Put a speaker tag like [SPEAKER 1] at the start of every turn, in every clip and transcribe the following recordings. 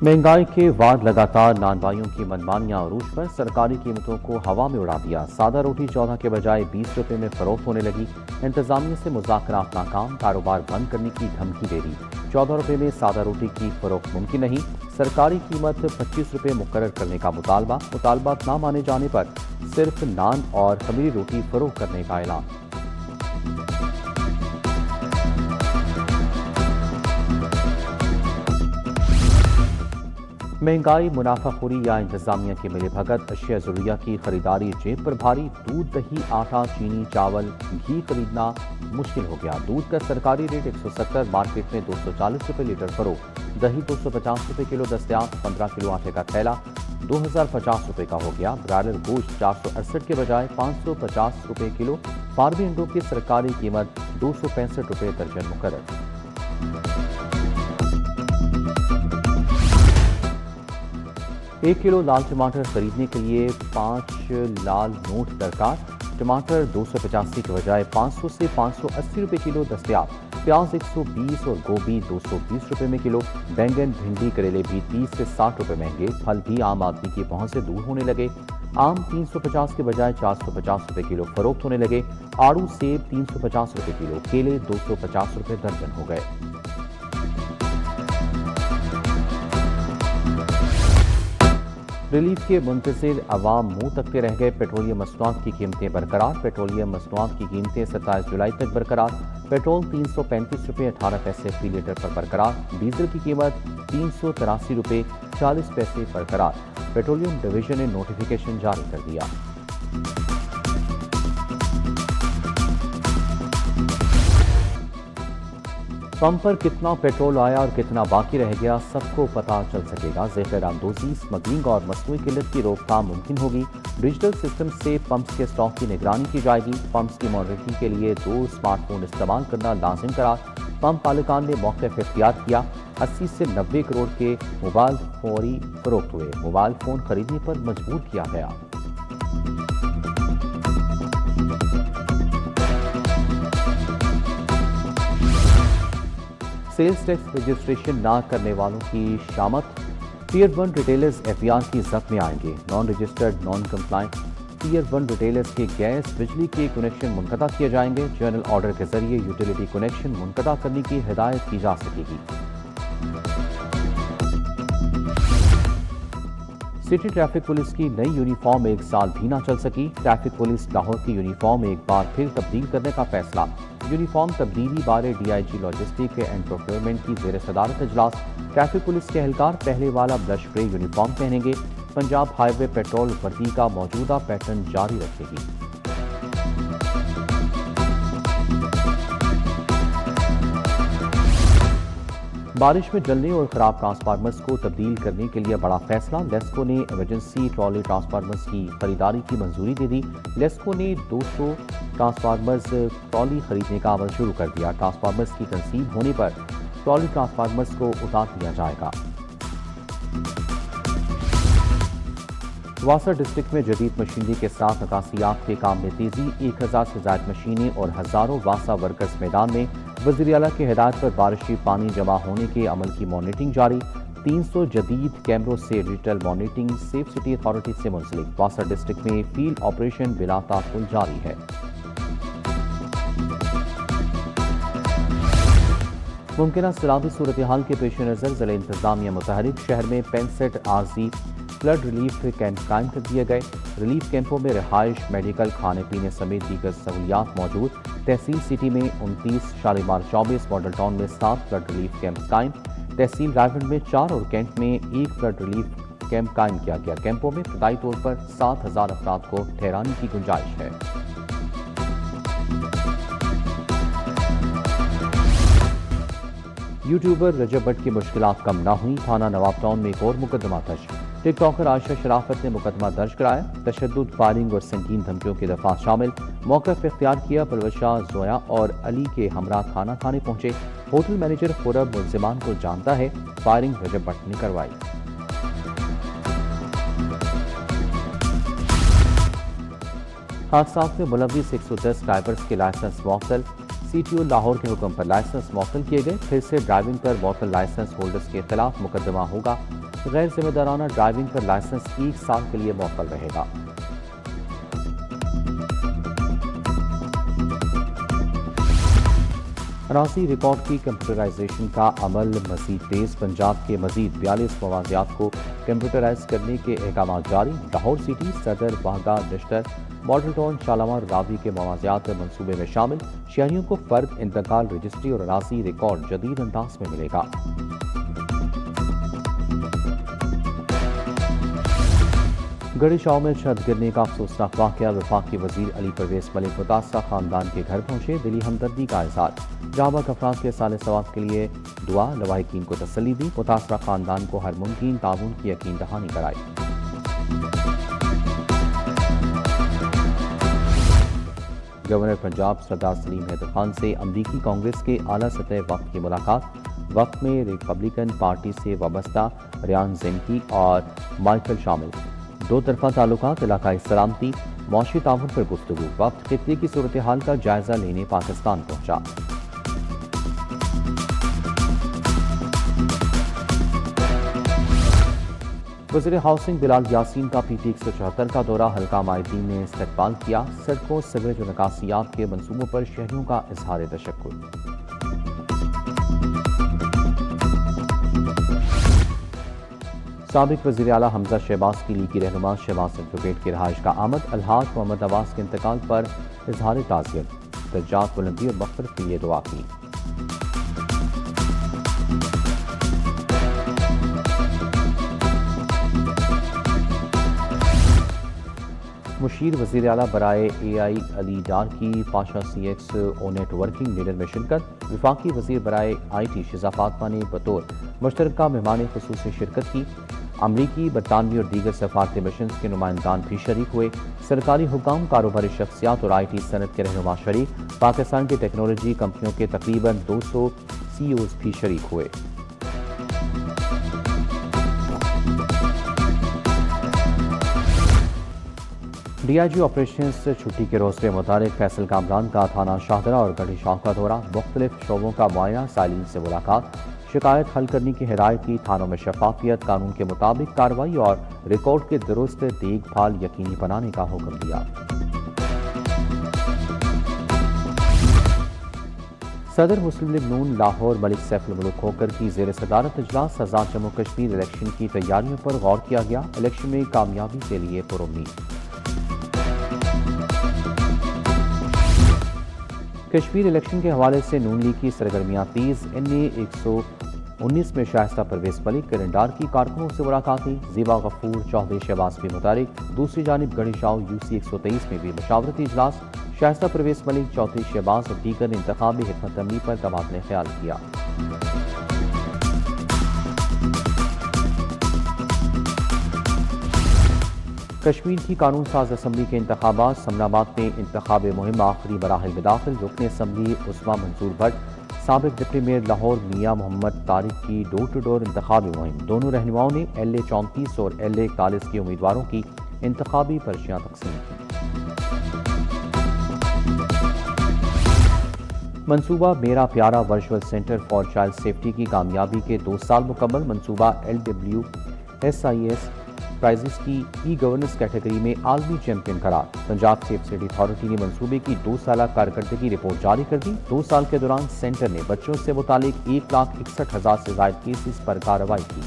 [SPEAKER 1] महंगाई के बाद लगातार नानवाइयों की मनमानियां अरूज पर। सरकारी कीमतों को हवा में उड़ा दिया। सादा रोटी 14 के बजाय 20 रुपए में फरोख्त होने लगी। इंतजामिया से मुज़ाकरात नाकाम, कारोबार बंद करने की धमकी दे दी। 14 रुपए में सादा रोटी की फरोख्त मुमकिन नहीं। सरकारी कीमत 25 रुपए मुकर्रर करने का मुतालबात ना माने जाने पर सिर्फ नान और खमीरी रोटी फरोख्त करने का ऐलान। महंगाई, मुनाफाखोरी या इंतजामिया की मिलीभगत। अशिया ज़रूरिया की खरीदारी जेब पर भारी। दूध, दही, आटा, चीनी, चावल, घी खरीदना मुश्किल हो गया। दूध का सरकारी रेट 170, मार्केट में 240 रुपए लीटर फरोख्त। दही 250 रुपए किलो दस्तयाब। 15 किलो आटे का थैला 2050 रुपए का हो गया। ब्रायलर गोश्त 468 के बजाय 550 रुपए किलो। फार्मी अंडों की सरकारी कीमत 265 रुपए दर्जन मुकर्रर। 1 किलो लाल टमाटर खरीदने के लिए 5 लाल नोट दरकार। टमाटर 285 के बजाय 500 से 580 रुपए किलो दस्तयाब। प्याज 120 और गोभी 220 रुपए में किलो। बैंगन, भिंडी, करेले भी 30 से 60 रुपए महंगे। फल भी आम आदमी की पहुंच से दूर होने लगे। आम 350 के बजाय 450 रुपए किलो फरोख्त होने लगे। आड़ू, सेब 350 रुपए किलो। केले 250 रुपए दर्जन हो गए। रिलीफ के मुंतज़िर अवाम मुंह तकते रह गए। पेट्रोलियम मसनूआत की कीमतें बरकरार। पेट्रोलियम मसनूआत की कीमतें 27 जुलाई तक बरकरार। पेट्रोल 335 रुपये 18 पैसे फी लीटर पर बरकरार। डीजल की कीमत 383 रुपये 40 पैसे बरकरार। पेट्रोलियम डिवीजन ने नोटिफिकेशन जारी कर दिया। पंप पर कितना पेट्रोल आया और कितना बाकी रह गया, सबको पता चल सकेगा। ज़ेर आमदोज़ी, स्मगलिंग और मसनूई किल्लत की रोकथाम मुमकिन होगी। डिजिटल सिस्टम से पंप्स के स्टॉक की निगरानी की जाएगी। पंप्स की मॉनिटरिंग के लिए 2 स्मार्टफोन इस्तेमाल करना लाजिम करार। पंप मालिकान ने मौक़िफ़ इख्तियार किया। 80 से 90 करोड़ के मोबाइल फौरी फरोख्त हुए। मोबाइल फ़ोन खरीदने पर मजबूर किया गया। सेल्स टैक्स रजिस्ट्रेशन ना करने वालों की शामत। टीयर 1 रिटेलर्स एफआईआर की जद में आएंगे। Non registered, non compliant tier 1 retailers के गैस, बिजली के कनेक्शन मुनक़ता किए जाएंगे। जनरल ऑर्डर के जरिए यूटिलिटी कनेक्शन मुनक़ता करने की हिदायत की जा सकेगी। सिटी ट्रैफिक पुलिस की नई यूनिफॉर्म 1 साल भी ना चल सकी। ट्रैफिक पुलिस लाहौर की यूनिफॉर्म एक बार फिर तब्दील करने का फैसला। यूनिफॉर्म तब्दीली बारे डीआईजी लॉजिस्टिक एंड प्रोक्योरमेंट की ज़ेर सदारत इजलास। ट्रैफिक पुलिस के एहलकार पहले वाला ब्लश ग्रे यूनिफॉर्म पहनेंगे। पंजाब हाईवे पेट्रोल वर्दी का मौजूदा पैटर्न जारी रखेगी। बारिश में जलने और खराब ट्रांसफार्मर्स को तब्दील करने के लिए बड़ा फैसला। लेस्को ने इमरजेंसी ट्रॉली ट्रांसफार्मर्स की खरीदारी की मंजूरी दे दी। लेस्को ने 200 ट्रांसफार्मर्स ट्रॉली खरीदने का अमल शुरू कर दिया। ट्रांसफार्मर्स की तंसीब होने पर ट्रॉली ट्रांसफार्मर्स को उतार दिया जाएगा। वासर डिस्ट्रिक्ट में जदीद मशीनरी के साथ अकासियात के काम में तेजी। 1000 से ज्यादा मशीनें और हजारों वासा वर्कर्स मैदान में। वज़ीर आला की हिदायत पर बारिशी पानी जमा होने के अमल की मॉनिटरिंग जारी। 300 जदीद कैमरों से digital monitoring safe city authority से मुंसलिक। वासर डिस्ट्रिक्ट में फील्ड ऑपरेशन बिला ताखुल जारी है। मुमकिन सैलाबी सूरत हाल के पेश नज़र ज़िला इंतजामिया मुतहरिक। शहर में 65 आरजी फ्लड रिलीफ कैंप कायम कर दिए गए। रिलीफ कैंपों में रिहाइश, मेडिकल, खाने पीने समेत दीगर सहूलियात मौजूद। तहसील सिटी में 29, शालीमार 24, मॉडल टाउन में 7 फ्लड रिलीफ कैंप कायम। तहसील रायगढ़ में 4 और कैंट में 1 फ्लड रिलीफ कैंप कायम किया गया। कैंपों में इब्तदाई तौर पर 7000 अफराद को ठहराने की गुंजाइश है। यूट्यूबर रजब भट्ट की मुश्किलात कम ना हुई। थाना नवाब टाउन में एक और मुकदमा दर्ज। टिकटॉकर आयशा शराफत ने मुकदमा दर्ज कराया। तशद्दुद, फायरिंग और संगीन धमकियों की दफात शामिल। मौक़िफ़ इख्तियार किया। परवशा, जोया और अली के हमरा खाना खाने पहुंचे। होटल मैनेजर खुरब मुल्जिमान को जानता है। फायरिंग रजब भट्ट ने करवाई। हादसात में मुलविस 110 ड्राइवर्स के लाइसेंस मअतल। सीटीओ लाहौर के हुक्म पर लाइसेंस मअतल किए गए। फिर से ड्राइविंग पर मअतल लाइसेंस होल्डर्स के खिलाफ मुकदमा होगा। गैर जिम्मेदाराना ड्राइविंग पर लाइसेंस 1 साल के लिए मौकूल रहेगा। अराजी रिकॉर्ड की कंप्यूटराइजेशन का अमल मजीद तेज। पंजाब के मजीद 42 मवाजियात को कंप्यूटराइज करने के अहकाम जारी। लाहौर सिटी, सदर, बागा, नश्तर, मॉडल टाउन, शालामार, रावी के मवाजियात मनसूबे में शामिल। शहरियों को फर्द, इंतकाल, रजिस्ट्री और अराजी रिकॉर्ड जदीद अंदाज में मिलेगा। गढ़ीशाव में छत गिरने का अफसोसनाक वाकया। वफाकी वजीर अली परवेज मलिक मुतासरा खानदान के घर पहुंचे। दिली हमदर्दी का इजहार। जाबाक अफराद के साले सवाब के लिए दुआ। लवाहिकीन को तसल्ली दी। मुतासरा खानदान को हर मुमकिन ताउन की यकीन दहानी कराई। गवर्नर पंजाब सरदार सलीम हैदर खान से अमरीकी कांग्रेस के आला सतह वक्त की मुलाकात। वक्त में रिपब्लिकन पार्टी से वाबस्ता रियान जेनकी और माइकल शामिल। दो तरफा ताल्लुकात, इलाकाई सलामती, मौशी ताउन पर गुफ्तगू। वक्त खित्ते की सूरत हाल का जायजा लेने पाकिस्तान पहुंचा। वज़ीर हाउसिंग बिलाल यासीन का PT 174 का दौरा। हल्का माहिदीन ने इस्तकबाल किया। सड़कों, सीवरेज और निकासियात के मंसूबों पर शहरियों का इजहार तशक्कुर। साबिक वज़ीर आला हमजा शहबाज की लीगी रहनुमा शहबाज एडवोकेट की रहायश का आमद। अलहाज मोहम्मद अब्बास के इंतकाल पर इजहार ताज़ियत, दर्जात बुलंदी और मग़फ़िरत के लिए दुआ की। मुशीर वज़ीर आला बराए AI अली डार की पाशा CX ओ नेट वर्किंग लीडर में शिरकत। वफाकी वज़ीर बराए IT शिज़ा फातमा ने बतौर मुश्तरका मेहमान ख़ुसूसी शिरकत की। अमरीकी, बरतानवी और दीगर सफारती मिशन के नुमाइंदान भी शरीक हुए। सरकारी हुकाम, कारोबारी शख्सियात और IT सनत के रहनुमा शरीक। पाकिस्तान की टेक्नोलॉजी कंपनियों के तकरीबन 200 CEOs भी शरीक हुए। DIG ऑपरेशंस छुट्टी के रोज पे मुतालिक फैसल कामरान का थाना शाहदरा और गढ़ीशाव का दौरा। मुख्तलिफ शोबों का मुआयना, साइलिन से मुलाकात। शिकायत हल करने की हिदायत की। थानों में शफाफियत, कानून के मुताबिक कार्रवाई और रिकॉर्ड के दुरुस्त देखभाल यकीनी बनाने का हुक्म दिया। सदर मुस्लिम लीग नून लाहौर मलिक सैफुल मुल्क खोकर की ज़ेर सदारत इजलास। आज़ाद जम्मू कश्मीर इलेक्शन की तैयारियों पर गौर किया गया। इलेक्शन में कामयाबी के लिए पुरुम्मीद। कश्मीर इलेक्शन के हवाले से नून लीग की सरगर्मियां तेज। NA 119 में शाइस्ता परवेज मलिक, किरंडार की कारकुनों से मुलाकातें। ज़ीबा गफूर, चौधरी शहबाज भी मुतारिक। दूसरी जानिब गढ़ीशाव UC 123 में भी मशावरती इजलास। शाइस्ता परवेज मलिक, चौधरी शहबाज और दीगर ने इंतखाबी हिकमत अमली पर तबादला ख्याल किया। कश्मीर की कानून साज असम्बली के इंतखाबात। समनाबाद में इंतखाब मुहिम आखिरी मराहिल में दाखिल। रुकन असम्बली उस्मा मंसूर भट्ट, साबिक डिप्टी मेयर लाहौर मियां मोहम्मद तारिक की डोर टू डोर इंतखाबी मुहिम। दोनों रहनुमाओं ने LA 34 और LA 41 के उम्मीदवारों की इंतखाबी पर्चियां तकसीम की। मंसूबा मेरा प्यारा virtual centre for child safety की कामयाबी के 2 साल मुकम्मल। मंसूबा LWSIS प्राइजेस की E-गवर्नेंस कैटेगरी में आलमी चैंपियन करार। पंजाब सेफ सिटी अथॉरिटी ने मंसूबे की 2 साल कारकर्दगी रिपोर्ट जारी कर दी। 2 साल के दौरान सेंटर ने बच्चों से मुतालिक 1,61,000 से ज्यादा केसेस पर कार्रवाई की।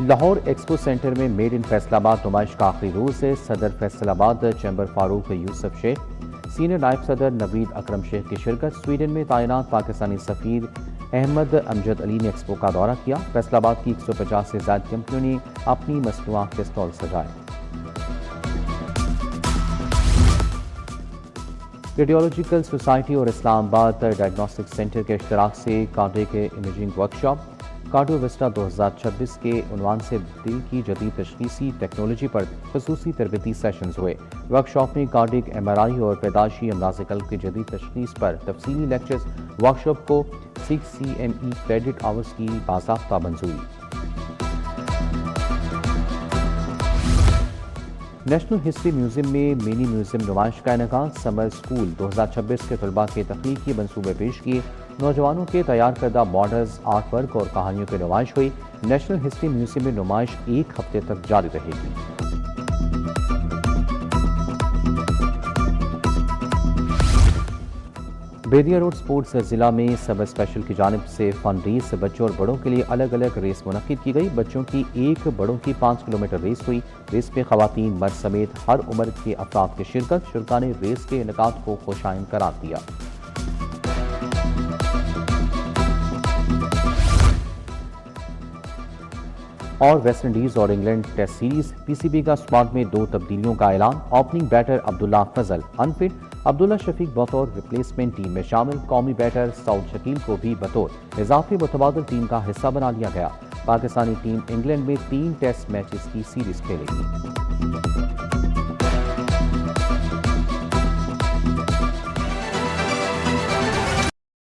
[SPEAKER 1] लाहौर एक्सपो सेंटर में मेड इन फैसलाबाद नुमाइश का आखिरी रोज है। सदर फैसलाबाद चैम्बर फारूक यूसुफ शेख, सीनियर नायब सदर नवीद अकरम शेख की शिरकत। स्वीडन में तैनात पाकिस्तानी सफीर अहमद अमजद अली ने एक्सपो का दौरा किया। फैसलाबाद की 150 से ज्यादा कंपनियों ने अपनी मसनूआत के स्टॉल सजाए। रेडियोलॉजिकल सोसाइटी और इस्लामाबाद डायग्नोस्टिक सेंटर के इश्तराक से cardiac imaging workshop cardio Vista 2026 के उन्वान से दिल की जदीद तशखीसी टेक्नोलॉजी पर खसूसी तरबती सेशंस हुए। वर्कशॉप में कार्डियक MRI और पैदाशी अमराज कल्ब की जदीद तशखीस पर तफसीली लेक्चर्स। वर्कशॉप को 6 CME क्रेडिट आवर्स की बाज़ाब्ता मंजूरी। नेशनल हिस्ट्री म्यूजियम में मिनी म्यूजियम नुमाइश का इनेकाद। समर स्कूल 2026 के तलबा के तख्लीकी मंसूबे पेश किए। नौजवानों के तैयार करदा मॉडल्स, आर्ट वर्क और कहानियों की नुमाइश हुई। नेशनल हिस्ट्री म्यूजियम में नुमाइश 1 हफ्ते तक जारी रहेगी। बेदिया रोड स्पोर्ट्स जिला में सब स्पेशल की जानिब से फन रेस बच्चों और बड़ों के लिए अलग अलग रेस मुनक्किद की गई। बच्चों की 1, बड़ों की 5 किलोमीटर रेस हुई। रेस में खवातीन, मर्द समेत हर उम्र के अफराद की शिरकत। शुरका ने रेस के इनेकाद को खुशाइन करार दिया। और वेस्ट इंडीज और इंग्लैंड टेस्ट सीरीज। पीसीबी का स्क्वाड में 2 तब्दीलियों का ऐलान। ओपनिंग बैटर अब्दुल्ला फजल अनफिट, अब्दुल्ला शफीक बतौर रिप्लेसमेंट टीम में शामिल। कौमी बैटर सऊद शकील को भी बतौर इजाफी मुतबादल टीम का हिस्सा बना लिया गया। पाकिस्तानी टीम इंग्लैंड में 3 टेस्ट मैचेस की सीरीज खेलेगी।